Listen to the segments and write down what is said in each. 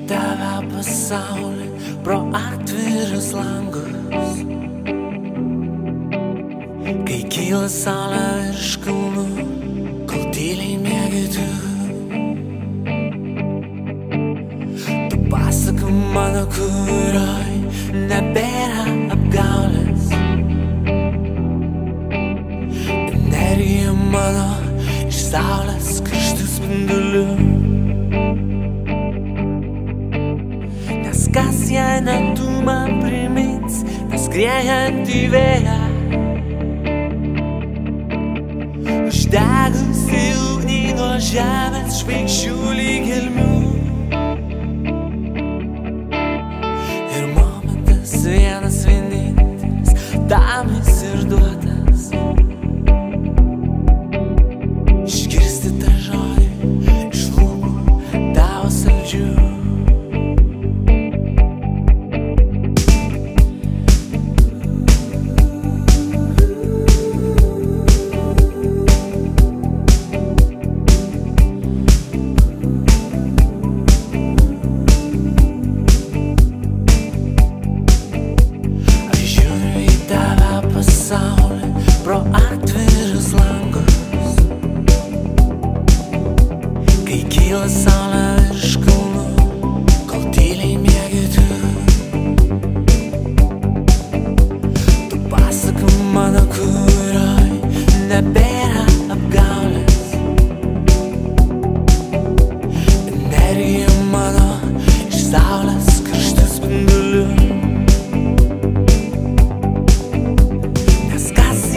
tave pasaulį pro atvirus langus. Kai kyla saulė virš kalnų, kol tyliai miegi tu. Tu pasaka mano, kurioj nebėra apgaulės. Energija mano iš saulės karštų spindulių. Nes kas jei ne tu man primins tą skriejantį vėją, uždegusi ugnį nuo žemės žvaigždžių lyg gelmių. Ir momentas vienas vienintelis tam jis ir duotas, išgirsti tą žodį iš lūpų tavo saldžių. Pasaulį pro atvirus langus. Kai kyla saulė virš kalnų, kol tyliai miegi tu. Tu pasaka mano, kurioj nebėra apgaulės. Energija mano iš saulės karštų spindulių.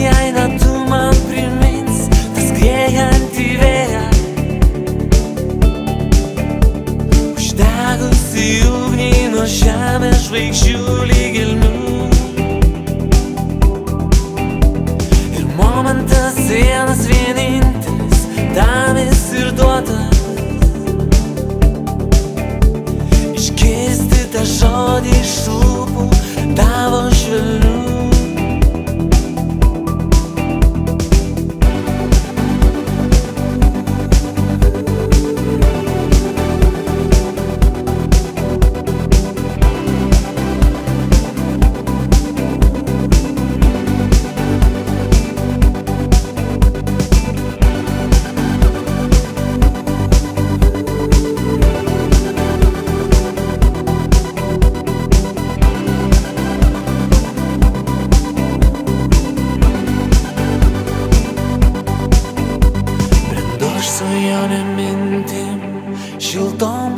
Jei ne tu man primins tą skriejantį vėją, uždegusi ugnį nuo žemės žvaigždžių lyg gelmių. Ir momentas vienas vienintelis tam jis ir duotas, išgirsti tą žodį iš lūpų tavo švelnių. Svajonė mintim, šiltom